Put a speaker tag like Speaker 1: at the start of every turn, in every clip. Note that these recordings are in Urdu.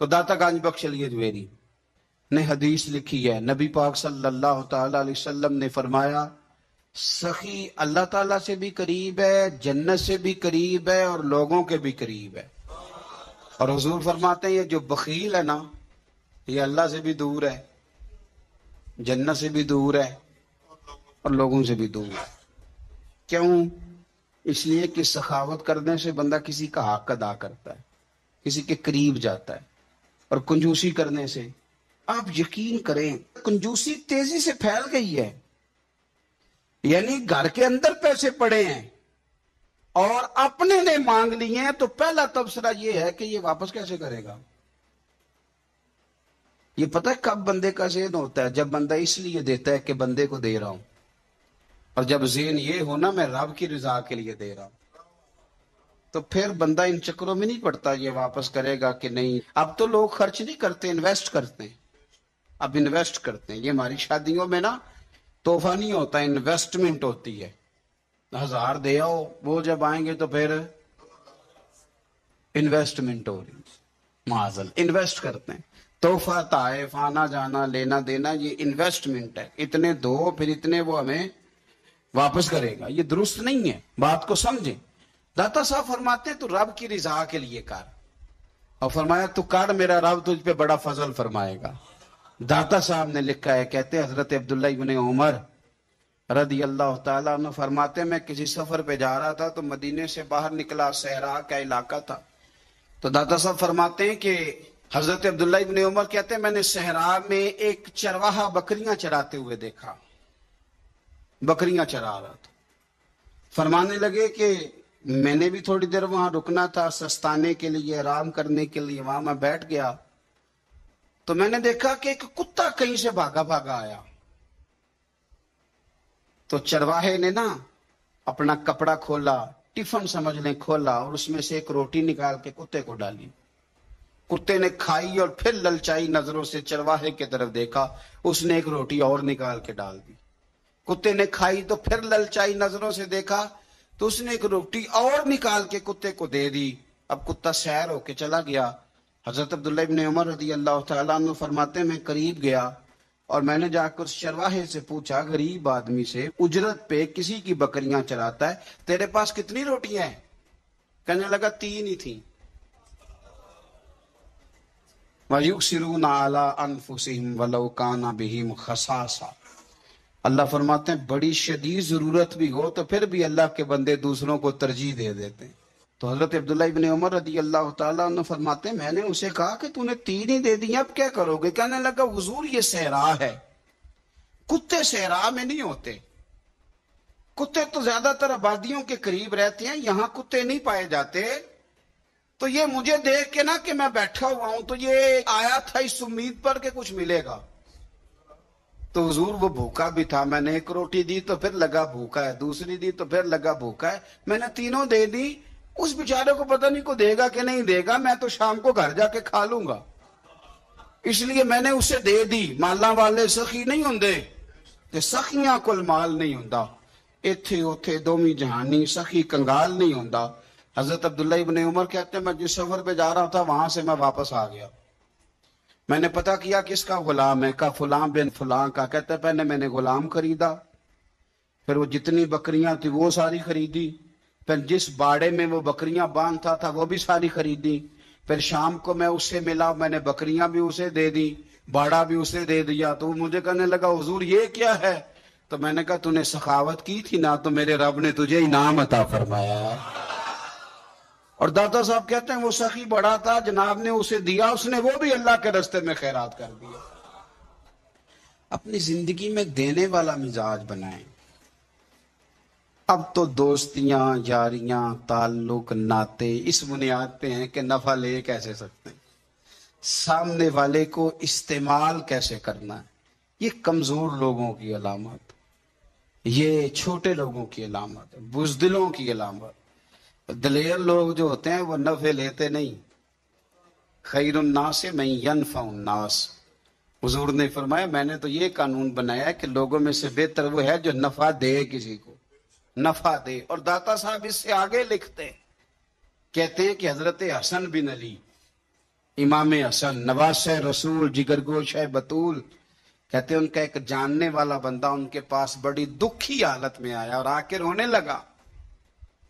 Speaker 1: تو داتا گنج بخش علی اجمیری نے حدیث لکھی ہے، نبی پاک صلی اللہ تعالی علیہ وسلم نے فرمایا سخی اللہ تعالیٰ سے بھی قریب ہے، جنت سے بھی قریب ہے، اور لوگوں کے بھی قریب ہے۔ اور حضور فرماتے ہیں یہ جو بخیل ہے نا، یہ اللہ سے بھی دور ہے، جنت سے بھی دور ہے، اور لوگوں سے بھی دور ہے۔ کیوں؟ اس لیے کہ سخاوت کرنے سے بندہ کسی کا حق ادا کرتا ہے، کسی کے قریب جاتا ہے، اور کنجوسی کرنے سے آپ یقین کریں کنجوسی تیزی سے پھیل گئی ہے۔ یعنی گھر کے اندر پیسے پڑے ہیں اور اپنے نے مانگ لیے ہیں، تو پہلا تبصرہ یہ ہے کہ یہ واپس کیسے کرے گا۔ یہ پتہ ہے کب بندے کا ذہن ہوتا ہے؟ جب بندہ اس لیے دیتا ہے کہ بندے کو دے رہا ہوں، اور جب ذہن یہ ہونا میں رب کی رضا کے لیے دے رہا ہوں، تو پھر بندہ ان چکروں میں نہیں پڑتا یہ واپس کرے گا کہ نہیں۔ اب تو لوگ خرچ نہیں کرتے، انویسٹ کرتے ہیں۔ اب انویسٹ کرتے ہیں۔ یہ ہماری شادیوں میں نا تحفہ نہیں ہوتا، انویسٹمنٹ ہوتی ہے۔ 1000 دے آؤ، وہ جب آئیں گے تو پھر انویسٹمنٹ ہو رہی معاذل، انویسٹ کرتے ہیں۔ تحفہ تحائف آنا جانا لینا دینا یہ انویسٹمنٹ ہے، اتنے دو پھر اتنے وہ ہمیں واپس کرے گا، یہ درست نہیں ہے۔ بات کو سمجھیں۔ داتا صاحب فرماتے ہیں تو رب کی رضا کے لیے کر، اور فرمایا تو کر، میرا رب تجھ پہ بڑا فضل فرمائے گا۔ داتا صاحب نے لکھا ہے، کہتے ہیں حضرت عبداللہ ابن عمر رضی اللہ تعالیٰ عنہ فرماتے ہیں میں کسی سفر پہ جا رہا تھا تو مدینے سے باہر نکلا، صحرا کا علاقہ تھا، تو داتا صاحب فرماتے ہیں کہ حضرت عبداللہ ابن عمر کہتے ہیں میں نے صحرا میں ایک چرواہا بکریاں چراتے ہوئے دیکھا، بکریاں چرا رہا تھا۔ فرمانے لگے کہ میں نے بھی تھوڑی دیر وہاں رکنا تھا سستانے کے لیے، آرام کرنے کے لیے، وہاں میں بیٹھ گیا تو میں نے دیکھا کہ ایک کتا کہیں سے بھاگا بھاگا آیا، تو چرواہے نے نا اپنا کپڑا کھولا، ٹفن سمجھ لیں کھولا، اور اس میں سے ایک روٹی نکال کے کتے کو ڈالی۔ کتے نے کھائی اور پھر للچائی نظروں سے چرواہے کی طرف دیکھا، اس نے ایک روٹی اور نکال کے ڈال دی۔ کتے نے کھائی تو پھر للچائی نظروں سے دیکھا تو اس نے ایک روٹی اور نکال کے کتے کو دے دی۔ اب کتا سیر ہو کے چلا گیا۔ حضرت عبداللہ ابن عمر رضی اللہ تعالیٰ عنہ فرماتے ہیں میں قریب گیا اور میں نے جا کر چرواہے سے پوچھا، غریب آدمی سے، اجرت پہ کسی کی بکریاں چراتا ہے، تیرے پاس کتنی روٹیاں ہیں؟ کہنے لگا 3 ہی تھیں۔ وَيُؤْثِرُونَ عَلَىٰ أَنفُسِهِمْ وَلَوْ كَانَ بِهِمْ خَصَاصَةٌ۔ اللہ فرماتے ہیں بڑی شدید ضرورت بھی ہو تو پھر بھی اللہ کے بندے دوسروں کو ترجیح دے دیتے ہیں۔ تو حضرت عبداللہ ابن عمر رضی اللہ تعالیٰ عنہ فرماتے ہیں میں نے اسے کہا کہ تو نے 3 ہی دے دی، اب کیا کرو گے؟ کہنے لگا حضور یہ صحرا ہے، کتے صحرا میں نہیں ہوتے، کتے تو زیادہ تر آبادیوں کے قریب رہتے ہیں، یہاں کتے نہیں پائے جاتے۔ تو یہ مجھے دیکھ کے نا کہ میں بیٹھا ہوا ہوں تو یہ آیا تھا اس امید پر کہ کچھ ملے گا۔ تو حضور وہ بھوکا بھی تھا، میں نے ایک روٹی دی تو پھر لگا بھوکا ہے، دوسری دی تو پھر لگا بھوکا ہے، میں نے 3 دے دی۔ اس بیچارے کو پتہ نہیں کو دے گا کہ نہیں دے گا، میں تو شام کو گھر جا کے کھا لوں گا، اس لیے میں نے اسے دے دی۔ مالاں والے سخی نہیں ہوندے کہ سخیاں کل مال نہیں ہوندا، ایتھے اوتھے دومی جہانی سخی کنگال نہیں ہوندا۔ حضرت عبداللہ ابن عمر کہتے ہیں میں جس سفر پہ جا رہا تھا وہاں سے میں واپس آ گیا، میں نے پتہ کیا کس کا غلام ہے، کہا فلاں بن فلاں کا۔ کہتے ہیں پہلے میں نے غلام خریدا، پھر وہ جتنی بکریاں تھی وہ ساری خریدی، پھر جس باڑے میں وہ بکریاں باندھتا تھا وہ بھی ساری خریدی، پھر شام کو میں اس سے ملا، میں نے بکریاں بھی اسے دے دی، باڑا بھی اسے دے دیا۔ تو وہ مجھے کہنے لگا حضور یہ کیا ہے؟ تو میں نے کہا تو نے سخاوت کی تھی نا تو میرے رب نے تجھے انعام عطا فرمایا۔ اور داتا صاحب کہتے ہیں وہ سخی بڑا تھا، جناب نے اسے دیا، اس نے وہ بھی اللہ کے راستے میں خیرات کر دیا۔ اپنی زندگی میں دینے والا مزاج بنائیں۔ اب تو دوستیاں، یاریاں، تعلق، ناطے اس بنیاد پہ ہیں کہ نفع لے کیسے سکتے ہیں، سامنے والے کو استعمال کیسے کرنا ہے۔ یہ کمزور لوگوں کی علامت، یہ چھوٹے لوگوں کی علامت، بزدلوں کی علامت۔ دلیر لوگ جو ہوتے ہیں وہ نفع لیتے نہیں۔ خیر الناس من ینفع الناس، حضور نے فرمایا میں نے تو یہ قانون بنایا ہے کہ لوگوں میں سے بہتر وہ ہے جو نفع دے، کسی کو نفع دے۔ اور داتا صاحب اس سے آگے لکھتے ہیں، کہتے ہیں کہ حضرت حسن بن علی امام حسن نواسہ رسول جگرگوشہ بطول، کہتے ہیں ان کا ایک جاننے والا بندہ ان کے پاس بڑی دکھی حالت میں آیا اور آ کے رونے لگا.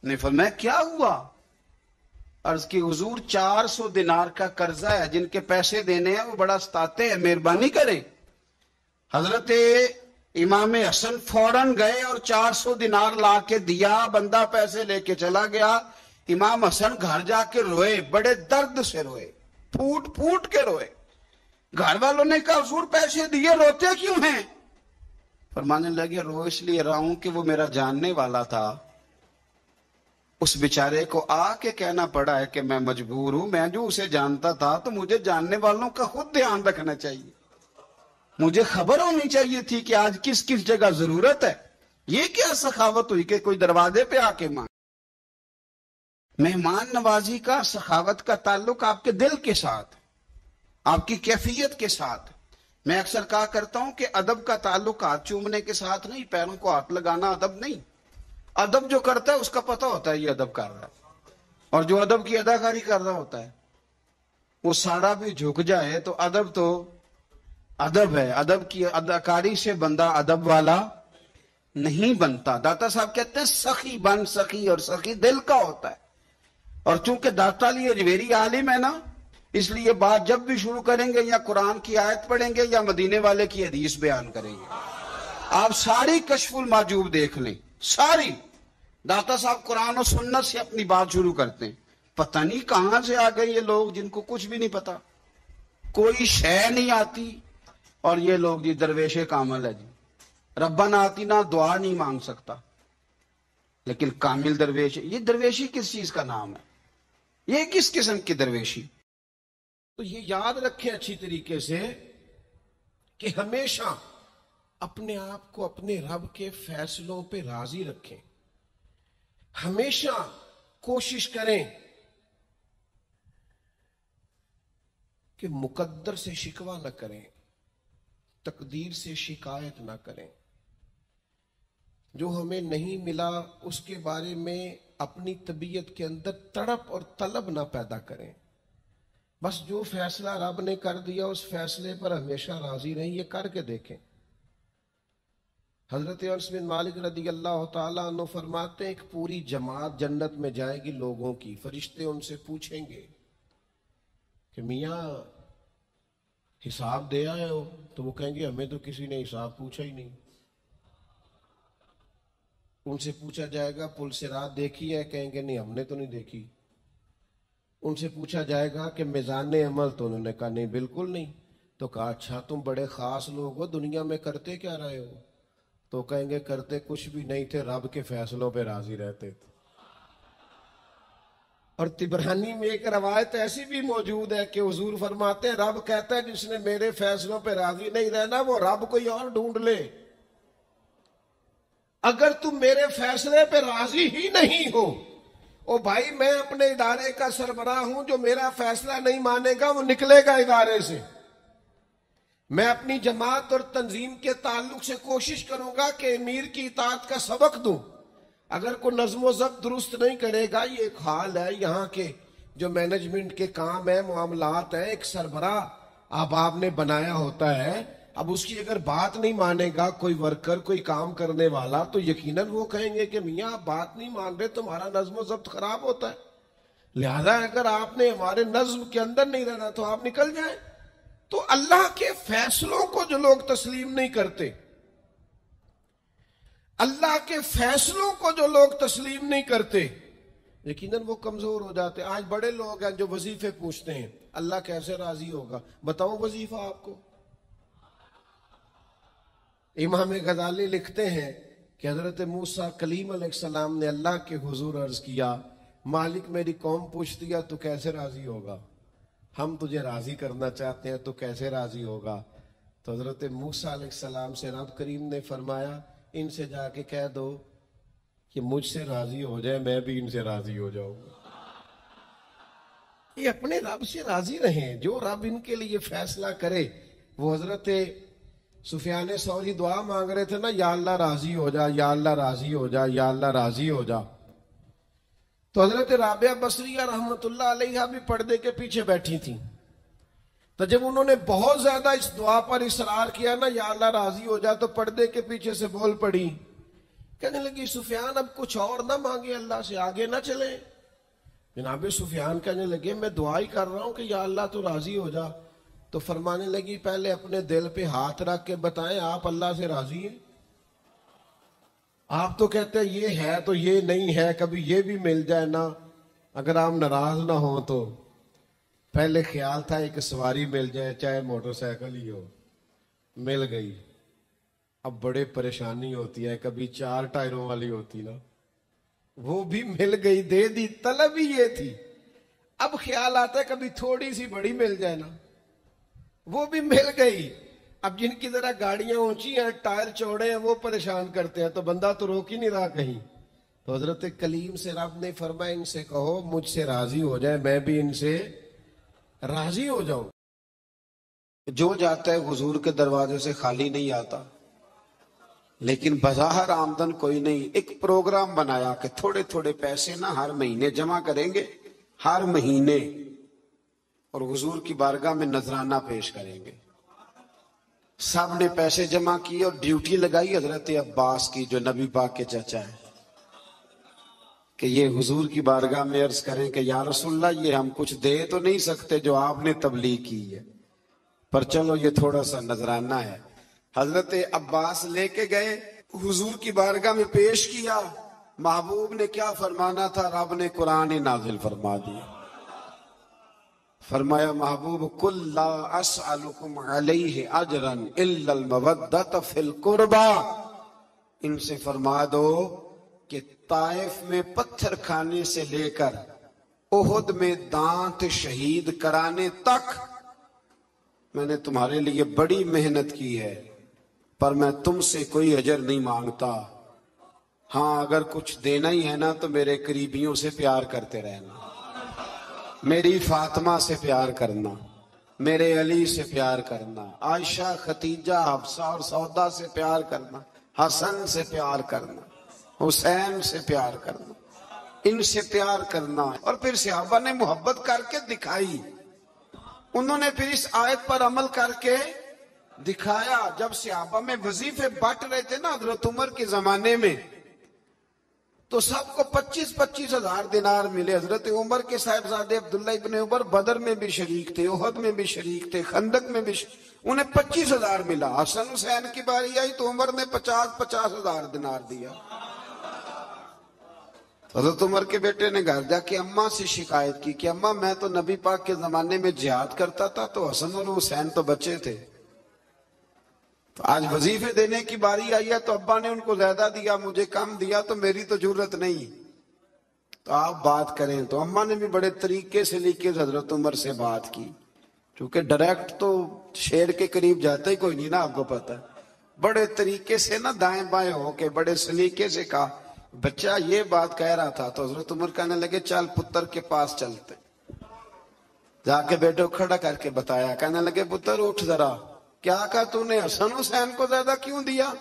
Speaker 1: نے فرمایا کیا ہوا؟ عرض کی حضور 400 دینار کا قرضہ ہے، جن کے پیسے دینے ہیں وہ بڑا ستاتے ہیں، مہربانی کریں. حضرت امام حسن فوراً گئے اور 400 دینار لا کے دیا، بندہ پیسے لے کے چلا گیا. امام حسن گھر جا کے روئے، بڑے درد سے روئے، پھوٹ پھوٹ کے روئے. گھر والوں نے کہا حضور پیسے دیے، روتے کیوں ہیں؟ فرمانے لگے رو اس لیے رہا ہوں کہ وہ میرا جاننے والا تھا، اس بیچارے کو آ کے کہنا پڑا ہے کہ میں مجبور ہوں. میں جو اسے جانتا تھا تو مجھے جاننے والوں کا خود دھیان رکھنا چاہیے، مجھے خبر ہونی چاہیے تھی کہ آج کس کس جگہ ضرورت ہے. یہ کیا سخاوت ہوئی کہ کوئی دروازے پہ آ کے مانگ. مہمان نوازی کا، سخاوت کا تعلق آپ کے دل کے ساتھ، آپ کی کیفیت کے ساتھ. میں اکثر کہا کرتا ہوں کہ ادب کا تعلق ہاتھ چومنے کے ساتھ نہیں، پیروں کو ہاتھ لگانا ادب نہیں. ادب جو کرتا ہے اس کا پتہ ہوتا ہے یہ ادب کر رہا ہے، اور جو ادب کی اداکاری کر رہا ہوتا ہے وہ سارا بھی جھک جائے تو ادب ہے. ادب کی اداکاری سے بندہ ادب والا نہیں بنتا. داتا صاحب کہتے ہیں سخی بن سخی، اور سخی دل کا ہوتا ہے. اور چونکہ داتا علی اجمیری عالم ہے نا، اس لیے بات جب بھی شروع کریں گے یا قرآن کی آیت پڑھیں گے یا مدینے والے کی حدیث بیان کریں گے. آپ ساری کشف المحجوب دیکھ لیں، ساری. داتا صاحب قرآن و سنت سے اپنی بات شروع کرتے ہیں. پتہ نہیں کہاں سے آ گئے یہ لوگ جن کو کچھ بھی نہیں پتا، کوئی شے نہیں آتی، اور یہ لوگ جی درویش کامل ہے جی، ربنا آتینا دعا نہیں مانگ سکتا لیکن کامل درویش. یہ درویشی کس چیز کا نام ہے؟ یہ کس قسم کی درویشی؟
Speaker 2: تو یہ یاد رکھیں اچھی طریقے سے کہ ہمیشہ اپنے آپ کو اپنے رب کے فیصلوں پہ راضی رکھیں. ہمیشہ کوشش کریں کہ مقدر سے شکوہ نہ کریں، تقدیر سے شکایت نہ کریں. جو ہمیں نہیں ملا اس کے بارے میں اپنی طبیعت کے اندر تڑپ اور طلب نہ پیدا کریں. بس جو فیصلہ رب نے کر دیا اس فیصلے پر ہمیشہ راضی رہیں. یہ کر کے دیکھیں. حضرت انس بن مالک رضی اللہ تعالیٰ عنہ فرماتے ہیں ایک پوری جماعت جنت میں جائے گی لوگوں کی. فرشتے ان سے پوچھیں گے کہ میاں حساب دے آئے ہو؟ تو وہ کہیں گے ہمیں تو کسی نے حساب پوچھا ہی نہیں. ان سے پوچھا جائے گا پل سے رات دیکھی ہے؟ کہیں گے نہیں ہم نے تو نہیں دیکھی. ان سے پوچھا جائے گا کہ میزان عمل؟ تو انہوں نے کہا نہیں بالکل نہیں. تو کہا اچھا تم بڑے خاص لوگ ہو، دنیا میں کرتے کیا رہے ہو؟ تو کہیں گے کرتے کچھ بھی نہیں تھے، رب کے فیصلوں پہ راضی رہتے تھے. اور طبرانی میں ایک روایت ایسی بھی موجود ہے کہ حضور فرماتے ہیں رب کہتا ہے جس نے میرے فیصلوں پہ راضی نہیں رہنا وہ رب کوئی اور ڈھونڈ لے. اگر تم میرے فیصلے پہ راضی ہی نہیں ہو، او بھائی میں اپنے ادارے کا سربراہ ہوں، جو میرا فیصلہ نہیں مانے گا وہ نکلے گا ادارے سے. میں اپنی جماعت اور تنظیم کے تعلق سے کوشش کروں گا کہ امیر کی اطاعت کا سبق دوں. اگر کوئی نظم و ضبط درست نہیں کرے گا، یہ ایک حال ہے یہاں کے جو مینجمنٹ کے کام ہیں، معاملات ہیں، ایک سربراہ آپ نے بنایا ہوتا ہے. اب اس کی اگر بات نہیں مانے گا کوئی ورکر، کوئی کام کرنے والا، تو یقیناً وہ کہیں گے کہ میاں آپ بات نہیں مان رہے، تمہارا نظم و ضبط خراب ہوتا ہے. لہذا اگر آپ نے ہمارے نظم کے اندر نہیں رہنا تو آپ نکل جائیں. تو اللہ کے فیصلوں کو جو لوگ تسلیم نہیں کرتے، اللہ کے فیصلوں کو جو لوگ تسلیم نہیں کرتے، یقیناً وہ کمزور ہو جاتے. آج بڑے لوگ ہیں جو وظیفے پوچھتے ہیں اللہ کیسے راضی ہوگا. بتاؤ وظیفہ آپ کو. امام غزالی لکھتے ہیں کہ حضرت موسیٰ کلیم علیہ السلام نے اللہ کے حضور عرض کیا مالک میری قوم پوچھتی ہے تو کیسے راضی ہوگا، ہم تجھے راضی کرنا چاہتے ہیں تو کیسے راضی ہوگا. تو حضرت موسیٰ علیہ السلام سے رب کریم نے فرمایا ان سے جا کے کہہ دو کہ مجھ سے راضی ہو جائے میں بھی ان سے راضی ہو جاؤں گا. یہ اپنے رب سے راضی رہیں، جو رب ان کے لیے فیصلہ کرے. وہ حضرت سفیان ثوری دعا مانگ رہے تھے نا، یا اللہ راضی ہو جا، یا اللہ راضی ہو جا، یا اللہ راضی ہو جا. تو حضرت رابعہ بصریہ رحمت اللہ علیہ بھی پردے کے پیچھے بیٹھی تھیں. تو جب انہوں نے بہت زیادہ اس دعا پر اصرار کیا نا، یا اللہ راضی ہو جا، تو پردے کے پیچھے سے بول پڑی، کہنے لگی سفیان اب کچھ اور نہ مانگے اللہ سے، آگے نہ چلیں۔ جناب سفیان کہنے لگے میں دعا ہی کر رہا ہوں کہ یا اللہ تو راضی ہو جا۔ تو فرمانے لگی پہلے اپنے دل پہ ہاتھ رکھ کے بتائیں آپ اللہ سے راضی ہیں؟ آپ تو کہتے ہیں یہ ہے تو یہ نہیں ہے، کبھی یہ بھی مل جائے نا، اگر آپ ناراض نہ ہوں تو۔ پہلے خیال تھا ایک سواری مل جائے، چاہے موٹر سائیکل ہی ہو، مل گئی۔ اب بڑے پریشانی ہوتی ہے، کبھی 4 ٹائروں والی ہوتی نا، وہ بھی مل گئی، دے دی، طلب ہی یہ تھی۔ اب خیال آتا ہے کبھی تھوڑی سی بڑی مل جائے نا، وہ بھی مل گئی۔ اب جن کی ذرا گاڑیاں اونچی ہیں، ٹائر چوڑے ہیں، وہ پریشان کرتے ہیں، تو بندہ تو روک ہی نہیں رہا کہیں۔ تو حضرت کلیم سے رب نے فرمایا ان سے کہو مجھ سے راضی ہو جائے، میں بھی ان سے راضی ہو جاؤں۔
Speaker 1: جو جاتا ہے حضور کے دروازے سے خالی نہیں آتا، لیکن بظاہر آمدن کوئی نہیں۔ ایک پروگرام بنایا کہ تھوڑے تھوڑے پیسے نا ہر مہینے جمع کریں گے، ہر مہینے، اور حضور کی بارگاہ میں نذرانہ پیش کریں گے۔ سب نے پیسے جمع کیے اور ڈیوٹی لگائی حضرت عباس کی، جو نبی پاک کے چچا ہے، کہ یہ حضور کی بارگاہ میں عرض کریں کہ یا رسول اللہ یہ ہم کچھ دے تو نہیں سکتے جو آپ نے تبلیغ کی ہے، پر چلو یہ تھوڑا سا نذرانہ ہے۔ حضرت عباس لے کے گئے، حضور کی بارگاہ میں پیش کیا۔ محبوب نے کیا فرمانا تھا، رب نے قرآن نازل فرما دیا۔ فرمایا محبوب کل لا اسألکم علیہ اجرا الا المودۃ فی القربى، ان سے فرما دو کہ طائف میں پتھر کھانے سے لے کر احد میں دانت شہید کرانے تک میں نے تمہارے لیے بڑی محنت کی ہے، پر میں تم سے کوئی اجر نہیں مانگتا۔ ہاں اگر کچھ دینا ہی ہے نا تو میرے قریبیوں سے پیار کرتے رہنا، میری فاطمہ سے پیار کرنا، میرے علی سے پیار کرنا، عائشہ، خدیجہ، حفصہ اور سودا سے پیار کرنا، حسن سے پیار کرنا، حسین سے پیار کرنا، ان سے پیار کرنا۔ اور پھر صحابہ نے محبت کر کے دکھائی، انہوں نے پھر اس آیت پر عمل کر کے دکھایا۔ جب صحابہ میں وظیفے بانٹ رہے تھے نا حضرت عمر کے زمانے میں، تو سب کو 25-25 ہزار دینار ملے۔ حضرت عمر کے صاحبزادے عبداللہ ابن عمر بدر میں بھی شریک تھے، احد میں بھی شریک تھے، خندق میں بھی انہیں 25 ہزار ملا۔ حسن حسین کی باری آئی تو عمر نے 50-50 ہزار دینار دیا۔ حضرت عمر کے بیٹے نے گھر جا کے اماں سے شکایت کی کہ اماں میں تو نبی پاک کے زمانے میں جہاد کرتا تھا تو حسن اور حسین تو بچے تھے، تو آج وظیفے دینے کی باری آئی ہے تو ابا نے ان کو زیادہ دیا، مجھے کم دیا، تو میری تو ضرورت نہیں، تو آپ بات کریں۔ تو اماں نے بھی بڑے طریقے سے لکھ کے حضرت عمر سے بات کی، کیونکہ ڈائریکٹ تو شیر کے قریب جاتا ہی کوئی نہیں نا، آپ کو پتا ہے۔ بڑے طریقے سے نا دائیں بائیں ہو کے بڑے سلیقے سے کہا بچہ یہ بات کہہ رہا تھا، تو حضرت عمر کہنے لگے چل پتر کے پاس چلتے۔ جا کے بیٹے کو کھڑا کر کے بتایا، کہنے لگے پتر اٹھ ذرا، کیا کہا تو نے حسن حسین کو زیادہ کیوں دیا؟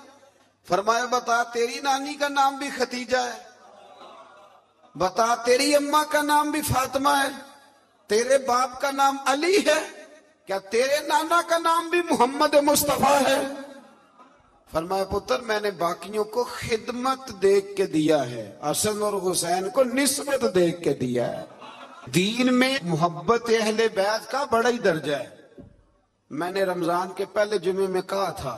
Speaker 1: فرمایا بتا تیری نانی کا نام بھی خدیجہ ہے، بتا تیری اماں کا نام بھی فاطمہ ہے، تیرے باپ کا نام علی ہے، کیا تیرے نانا کا نام بھی محمد مصطفیٰ ہے؟ فرمایا پتر میں نے باقیوں کو خدمت دیکھ کے دیا ہے، حسن اور حسین کو نسبت دیکھ کے دیا ہے۔ دین میں محبت اہل بیت کا بڑا ہی درجہ ہے۔ میں نے رمضان کے پہلے جمعے میں کہا تھا،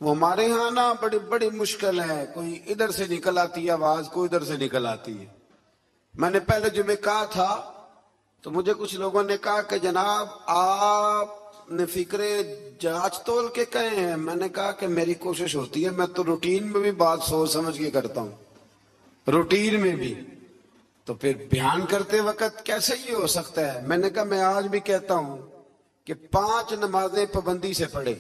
Speaker 1: وہ ہمارے ہاں نا بڑی بڑی مشکل ہے، کوئی ادھر سے نکل آتی ہے آواز، کوئی ادھر سے نکل آتی ہے۔ میں نے پہلے جمعے کہا تھا تو مجھے کچھ لوگوں نے کہا کہ جناب آپ نے فکرے جانچ تول کے کہے ہیں۔ میں نے کہا کہ میری کوشش ہوتی ہے، میں تو روٹین میں بھی بات سوچ سمجھ کے کرتا ہوں، روٹین میں بھی، تو پھر بیان کرتے وقت کیسے یہ ہو سکتا ہے؟ میں نے کہا میں آج بھی کہتا ہوں کہ 5 نمازیں پابندی سے پڑھے،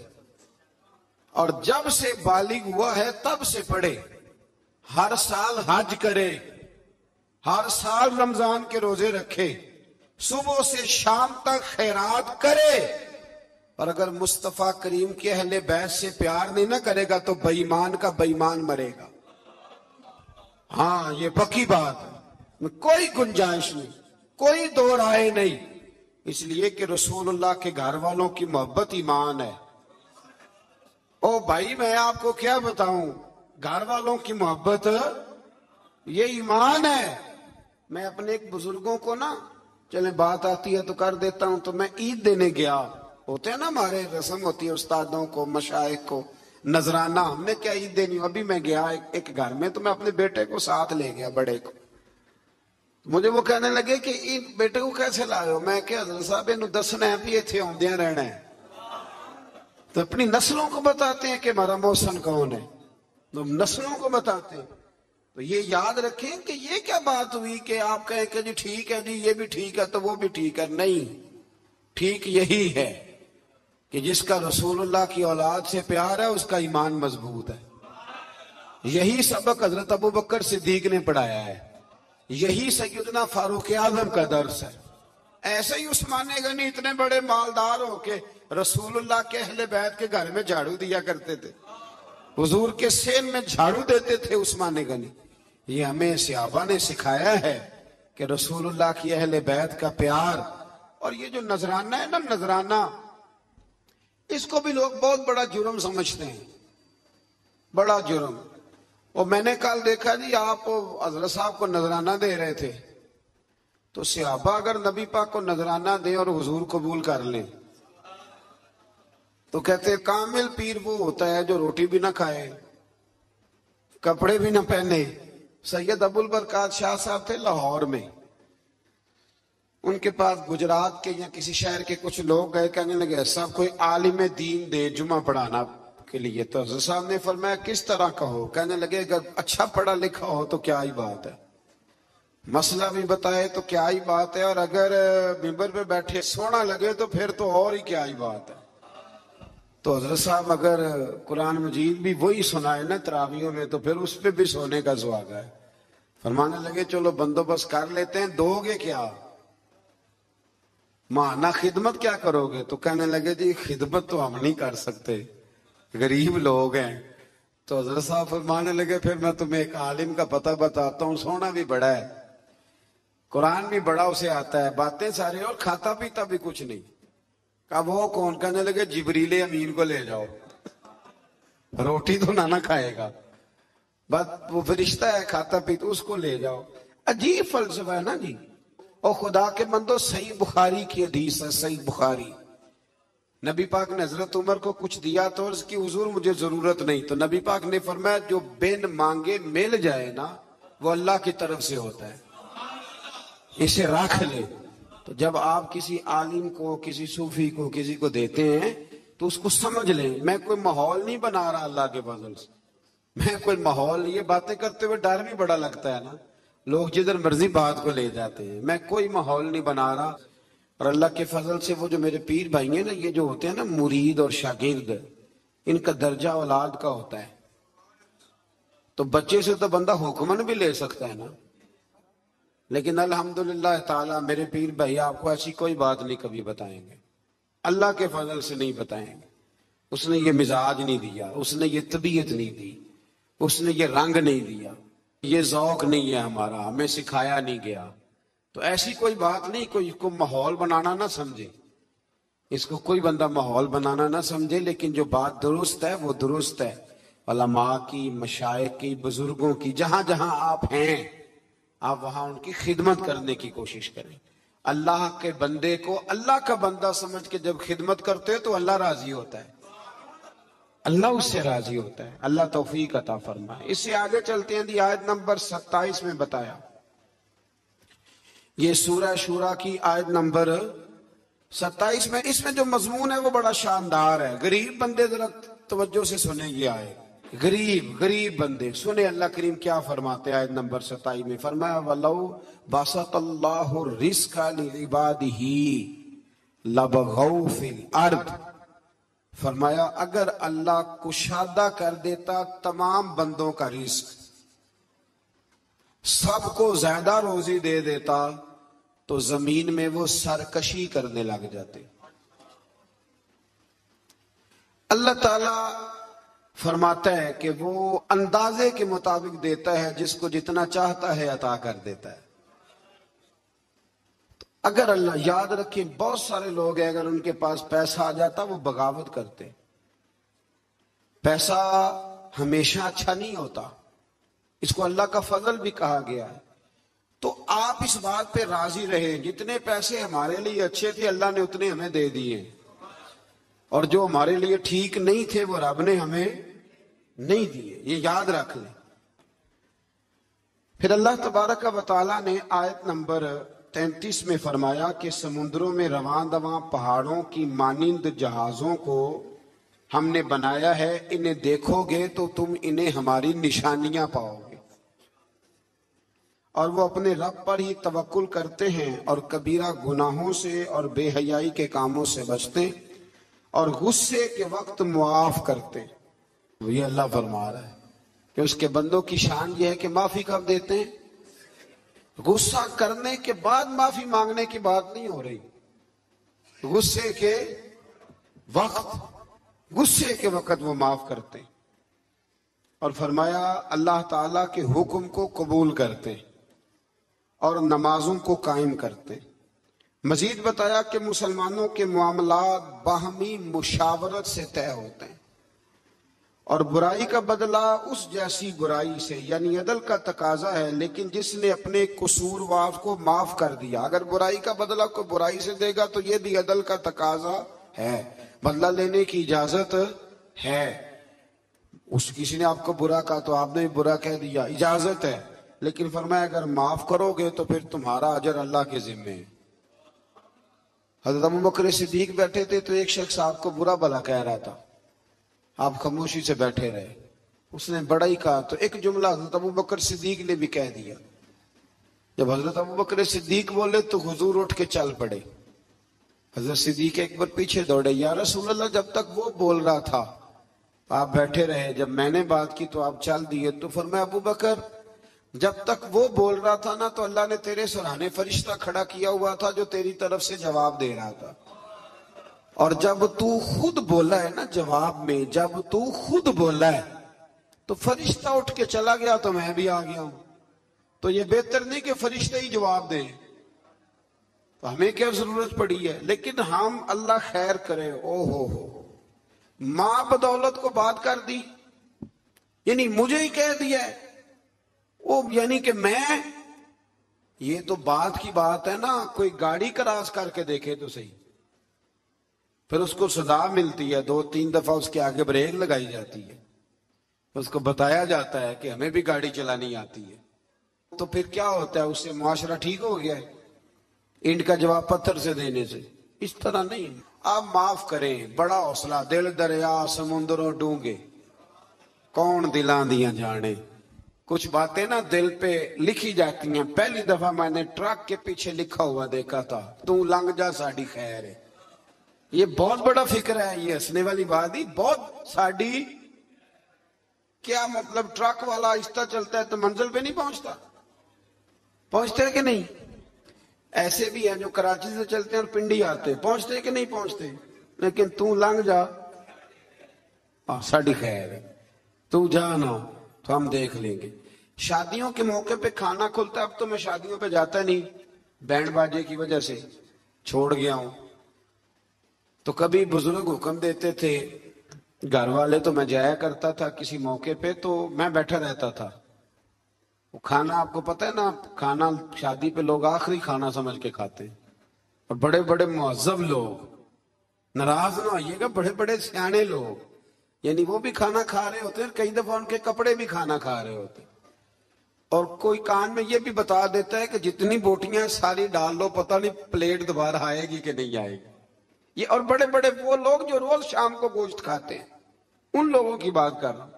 Speaker 1: اور جب سے بالغ ہوا ہے تب سے پڑھے، ہر سال حج کرے، ہر سال رمضان کے روزے رکھے، صبح سے شام تک خیرات کرے، اور اگر مصطفیٰ کریم کے اہل بیت سے پیار نہیں نہ کرے گا تو بے ایمان کا بے ایمان مرے گا۔ ہاں یہ پکی بات ہے، کوئی گنجائش نہیں، کوئی دو رائے نہیں۔ اس لیے کہ رسول اللہ کے گھر والوں کی محبت ایمان ہے۔ او بھائی میں آپ کو کیا بتاؤں، گھر والوں کی محبت یہ ایمان ہے۔ میں اپنے ایک بزرگوں کو نا، چلے بات آتی ہے تو کر دیتا ہوں، تو میں عید دینے گیا، ہوتے ہیں نا ہمارے رسم ہوتی ہے استادوں کو مشائخ کو نذرانہ، ہم نے کیا عید دینی، ابھی میں گیا ایک گھر میں تو میں اپنے بیٹے کو ساتھ لے گیا، بڑے کو، مجھے وہ کہنے لگے کہ بیٹے کو کیسے لائے ہو، میں کہ حضرت صاحب انہوں دسنا ہے بھی اتنے آدھے رہنا ہے، تو اپنی نسلوں کو بتاتے ہیں کہ ہمارا محسن کون ہے، تو نسلوں کو بتاتے ہیں۔ تو یہ یاد رکھیں کہ یہ کیا بات ہوئی کہ آپ کہیں کہ جی ٹھیک ہے جی یہ بھی ٹھیک ہے تو وہ بھی ٹھیک ہے، نہیں، ٹھیک یہی ہے کہ جس کا رسول اللہ کی اولاد سے پیار ہے اس کا ایمان مضبوط ہے۔ یہی سبق حضرت ابو بکر صدیق نے پڑھایا ہے، یہی سیدنا فاروق اعظم کا درس ہے۔ ایسے ہی عثمان غنی اتنے بڑے مالدار ہو کے رسول اللہ کے اہل بیت کے گھر میں جھاڑو دیا کرتے تھے، حضور کے سین میں جھاڑو دیتے تھے عثمان غنی۔ یہ ہمیں صحابہ نے سکھایا ہے کہ رسول اللہ کی اہل بیت کا پیار، اور یہ جو نذرانہ ہے نا، نذرانہ، اس کو بھی لوگ بہت بڑا جرم سمجھتے ہیں، بڑا جرم۔ اور میں نے کل دیکھا جی آپ حضرت صاحب کو نذرانہ دے رہے تھے، تو صحابہ اگر نبی پاک کو نذرانہ دیں اور حضور قبول کر لیں تو کہتے ہیں کامل پیر وہ ہوتا ہے جو روٹی بھی نہ کھائے، کپڑے بھی نہ پہنے۔ سید ابو البرکات شاہ صاحب تھے لاہور میں، ان کے پاس گجرات کے یا کسی شہر کے کچھ لوگ گئے، کہنے لگے صاحب کوئی عالم دین دے جمعہ پڑھانا کے لیے، تو حضرت صاحب نے فرمایا کس طرح کا ہو، کہنے لگے اگر اچھا پڑھا لکھا ہو تو کیا ہی بات ہے، مسئلہ بھی بتائے تو کیا ہی بات ہے، اور اگر ممبر پہ بیٹھے سونا لگے تو پھر تو اور ہی کیا ہی بات ہے۔ تو حضرت صاحب اگر قرآن مجید بھی وہی سنائے نا تراویحوں میں تو پھر اس پہ بھی سونے کا سواگا ہے۔ فرمانے لگے چلو بندوبست کر لیتے ہیں، دو گے کیا، مانا خدمت کیا کرو گے، تو کہنے لگے جی خدمت تو ہم نہیں کر سکتے، غریب لوگ ہیں۔ تو حضرت صاحب فرمانے لگے پھر میں تمہیں ایک عالم کا پتہ بتاتا ہوں، سونا بھی بڑا ہے، قرآن بھی بڑا اسے آتا ہے، باتیں سارے، اور کھاتا پیتا بھی کچھ نہیں۔ کہا وہ کون، کہنے لگے جبریل امین کو لے جاؤ، روٹی تو نہ کھائے گا، بس وہ فرشتہ ہے کھاتا پیتا، اس کو لے جاؤ۔ عجیب فلسفہ ہے نا جی۔ اور خدا کے بندو صحیح بخاری کی حدیث ہے، صحیح بخاری، نبی پاک نے حضرت عمر کو کچھ دیا تو عرض کی حضور مجھے ضرورت نہیں، تو نبی پاک نے فرمایا جو بن مانگے مل جائے نا وہ اللہ کی طرف سے ہوتا ہے، اسے رکھ لے۔ تو جب آپ کسی عالم کو، کسی صوفی کو، کسی کو دیتے ہیں تو اس کو سمجھ لیں، میں کوئی ماحول نہیں بنا رہا اللہ کے فضل سے، میں کوئی ماحول، یہ باتیں کرتے ہوئے ڈر بھی بڑا لگتا ہے نا، لوگ جدھر مرضی بات کو لے جاتے ہیں، میں کوئی ماحول نہیں بنا رہا۔ اور اللہ کے فضل سے وہ جو میرے پیر بھائی ہیں نا، یہ جو ہوتے ہیں نا مرید اور شاگرد، ان کا درجہ اولاد کا ہوتا ہے، تو بچے سے تو بندہ حکمن بھی لے سکتا ہے نا، لیکن الحمدللہ تعالیٰ میرے پیر بھائی آپ کو ایسی کوئی بات نہیں کبھی بتائیں گے، اللہ کے فضل سے نہیں بتائیں گے۔ اس نے یہ مزاج نہیں دیا، اس نے یہ طبیعت نہیں دی، اس نے یہ رنگ نہیں دیا، یہ ذوق نہیں ہے ہمارا، ہمیں سکھایا نہیں گیا۔ تو ایسی کوئی بات نہیں، کوئی کو ماحول بنانا نہ سمجھے، اس کو کوئی بندہ ماحول بنانا نہ سمجھے، لیکن جو بات درست ہے وہ درست ہے۔ علماء کی، مشائخ کی، بزرگوں کی، جہاں جہاں آپ ہیں آپ وہاں ان کی خدمت کرنے کی کوشش کریں۔ اللہ کے بندے کو اللہ کا بندہ سمجھ کے جب خدمت کرتے تو اللہ راضی ہوتا ہے، اللہ اس سے راضی ہوتا ہے۔ اللہ توفیق عطا فرمائے۔ اس سے آگے چلتے ہیں، دی آیت نمبر 27 میں بتایا، یہ سورہ شورا کی آیت نمبر 27 میں، اس میں جو مضمون ہے وہ بڑا شاندار ہے۔ غریب بندے ذرا توجہ سے سنیں یہ آیت، غریب بندے سنیں اللہ کریم کیا فرماتے ہیں۔ آیت نمبر 27 میں فرمایا وَلَوْ بَسَطَ اللَّهُ الرِّزْقَ لِعِبَادِهِ لَبَغَوْا فِي الْأَرْضِ، فرمایا اگر اللہ کشادہ کر دیتا تمام بندوں کا رزق، سب کو زیادہ روزی دے دیتا تو زمین میں وہ سرکشی کرنے لگ جاتے۔ اللہ تعالیٰ فرماتا ہے کہ وہ اندازے کے مطابق دیتا ہے، جس کو جتنا چاہتا ہے عطا کر دیتا ہے۔ اگر اللہ یاد رکھیں بہت سارے لوگ ہیں اگر ان کے پاس پیسہ آ جاتا وہ بغاوت کرتے. پیسہ ہمیشہ اچھا نہیں ہوتا، اس کو اللہ کا فضل بھی کہا گیا ہے. تو آپ اس بات پہ راضی رہے جتنے پیسے ہمارے لیے اچھے تھے اللہ نے اتنے ہمیں دے دیے، اور جو ہمارے لیے ٹھیک نہیں تھے وہ رب نے ہمیں نہیں دیے. یہ یاد رکھ لیں. پھر اللہ تبارک و تعالیٰ نے آیت نمبر 33 میں فرمایا کہ سمندروں میں رواں دواں پہاڑوں کی مانند جہازوں کو ہم نے بنایا ہے، انہیں دیکھو گے تو تم انہیں ہماری نشانیاں پاؤ گے. اور وہ اپنے رب پر ہی توکل کرتے ہیں اور کبیرہ گناہوں سے اور بے حیائی کے کاموں سے بچتے اور غصے کے وقت معاف کرتے. یہ اللہ فرما رہا ہے کہ اس کے بندوں کی شان یہ ہے کہ معافی کب دیتے ہیں؟ غصہ کرنے کے بعد معافی مانگنے کی بات نہیں ہو رہی، غصے کے وقت وہ معاف کرتے. اور فرمایا اللہ تعالیٰ کے حکم کو قبول کرتے اور نمازوں کو قائم کرتے. مزید بتایا کہ مسلمانوں کے معاملات باہمی مشاورت سے طے ہوتے ہیں اور برائی کا بدلہ اس جیسی برائی سے، یعنی عدل کا تقاضا ہے، لیکن جس نے اپنے قصوروار کو معاف کر دیا. اگر برائی کا بدلہ کوئی برائی سے دے گا تو یہ بھی عدل کا تقاضا ہے، بدلہ لینے کی اجازت ہے. کسی نے آپ کو برا کہا تو آپ نے برا کہہ دیا، اجازت ہے، لیکن فرمایا اگر معاف کرو گے تو پھر تمہارا اجر اللہ کے ذمے ہے. حضرت ابوبکر صدیق بیٹھے تھے تو ایک شخص آپ کو برا بھلا کہہ رہا تھا، آپ خاموشی سے بیٹھے رہے. اس نے بڑا ہی کہا تو ایک جملہ حضرت ابوبکر صدیق نے بھی کہہ دیا. جب حضرت ابوبکر صدیق بولے تو حضور اٹھ کے چل پڑے. حضرت صدیق ایک بار پیچھے دوڑے، یا رسول اللہ جب تک وہ بول رہا تھا آپ بیٹھے رہے، جب میں نے بات کی تو آپ چل دیے. تو فرمایا ابوبکر جب تک وہ بول رہا تھا نا تو اللہ نے تیرے سرانے فرشتہ کھڑا کیا ہوا تھا جو تیری طرف سے جواب دے رہا تھا، اور جب تو خود بولا ہے نا جواب میں، جب تو خود بولا ہے تو فرشتہ اٹھ کے چلا گیا تو میں بھی آ گیا ہوں. تو یہ بہتر نہیں کہ فرشتے ہی جواب دیں، تو ہمیں کیا ضرورت پڑی ہے. لیکن ہم اللہ خیر کرے، او ہو ماں بدولت کو بات کر دی، یعنی مجھے ہی کہہ دیا ہے وہ، یعنی کہ میں، یہ تو بات کی بات ہے نا. کوئی گاڑی کراس کر کے دیکھے تو صحیح، پھر اس کو سزا ملتی ہے، 2-3 دفعہ اس کے آگے بریک لگائی جاتی ہے، اس کو بتایا جاتا ہے کہ ہمیں بھی گاڑی چلانی آتی ہے. تو پھر کیا ہوتا ہے؟ اس سے معاشرہ ٹھیک ہو گیا ہے اینٹ کا جواب پتھر سے دینے سے. اس طرح نہیں، آپ معاف کریں. بڑا حوصلہ، دل دریا سمندروں ڈونگے کون دلاں دیاں جانے. کچھ باتیں نا دل پہ لکھی جاتی ہیں. پہلی دفعہ میں نے ٹرک کے پیچھے لکھا ہوا دیکھا تھا، تو لنگ جا ساڑی خیر ہے. یہ بہت بڑا فکر ہے، یہ ہنسنے والی بات ہی بہت ساڑی. کیا مطلب؟ ٹرک والا آہستہ چلتا ہے تو منزل پہ نہیں پہنچتا؟ پہنچتے ہیں کہ نہیں؟ ایسے بھی ہیں جو کراچی سے چلتے ہیں اور پنڈی آتے، پہنچتے ہیں کہ نہیں پہنچتے؟ لیکن تو لنگ جا ساڑی خیر ہے، تو جانا تو ہم دیکھ لیں گے. شادیوں کے موقع پہ کھانا کھلتا ہے. اب تو میں شادیوں پہ جاتا نہیں، بینڈ باجے کی وجہ سے چھوڑ گیا ہوں. تو کبھی بزرگ حکم دیتے تھے گھر والے تو میں جایا کرتا تھا کسی موقع پہ، تو میں بیٹھا رہتا تھا. وہ کھانا آپ کو پتہ ہے نا، کھانا شادی پہ لوگ آخری کھانا سمجھ کے کھاتے ہیں، اور بڑے بڑے مہذب لوگ، ناراض نہ ہوئیے گا، بڑے بڑے سیانے لوگ، یعنی وہ بھی کھانا کھا رہے ہوتے ہیں، کئی دفعہ ان کے کپڑے بھی کھانا کھا رہے ہوتے ہیں. اور کوئی کان میں یہ بھی بتا دیتا ہے کہ جتنی بوٹیاں ساری ڈال لو، پتہ نہیں پلیٹ دوبارہ آئے گی کہ نہیں آئے گی. یہ اور بڑے بڑے وہ لوگ جو روز شام کو گوشت کھاتے ہیں، ان لوگوں کی بات کر رہا ہوں.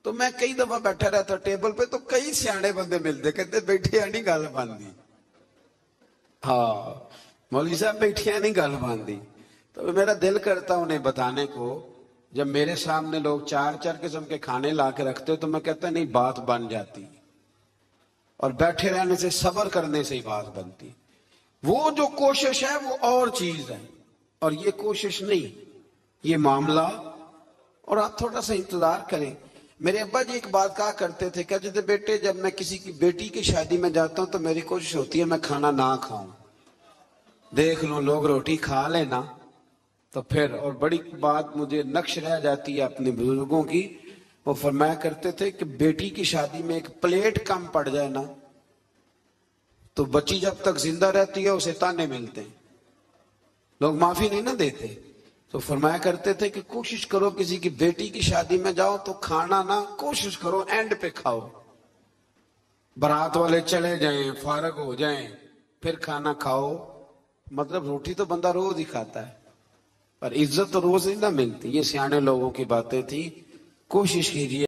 Speaker 1: تو میں کئی دفعہ بیٹھا رہتا ٹیبل پہ، تو کئی سیانے بندے ملتے، کہتے بیٹھے نہیں گل باندھی. ہاں مولوی صاحب بیٹھے نہیں گل باندھی. تو میرا دل کرتا انہیں بتانے کو. جب میرے سامنے لوگ 4 قسم کے کھانے لا کے رکھتے تو میں کہتا نہیں، بات بن جاتی. اور بیٹھے رہنے سے، صبر کرنے سے ہی بات بنتی. وہ جو کوشش ہے وہ اور چیز ہے، اور یہ کوشش نہیں، یہ معاملہ. اور آپ تھوڑا سا انتظار کریں. میرے ابا جی ایک بات کہا کرتے تھے، کہتے تھے بیٹے جب میں کسی کی بیٹی کی شادی میں جاتا ہوں تو میری کوشش ہوتی ہے میں کھانا نہ کھاؤں. دیکھ لو لوگ روٹی کھا لینا تو پھر، اور بڑی بات مجھے نقش رہ جاتی ہے اپنے بزرگوں کی، وہ فرمایا کرتے تھے کہ بیٹی کی شادی میں ایک پلیٹ کم پڑ جائے نا تو بچی جب تک زندہ رہتی ہے اسے تانے ملتے ہیں، لوگ معافی نہیں نہ دیتے. تو فرمایا کرتے تھے کہ کوشش کرو کسی کی بیٹی کی شادی میں جاؤ تو کھانا نہ، کوشش کرو اینڈ پہ کھاؤ، بارات والے چلے جائیں فارغ ہو جائیں پھر کھانا کھاؤ. مطلب روٹی تو بندہ روز ہی کھاتا ہے پر عزت تو روز ہی نہ ملتی. یہ سیانے لوگوں کی باتیں تھی. کوشش کیجیے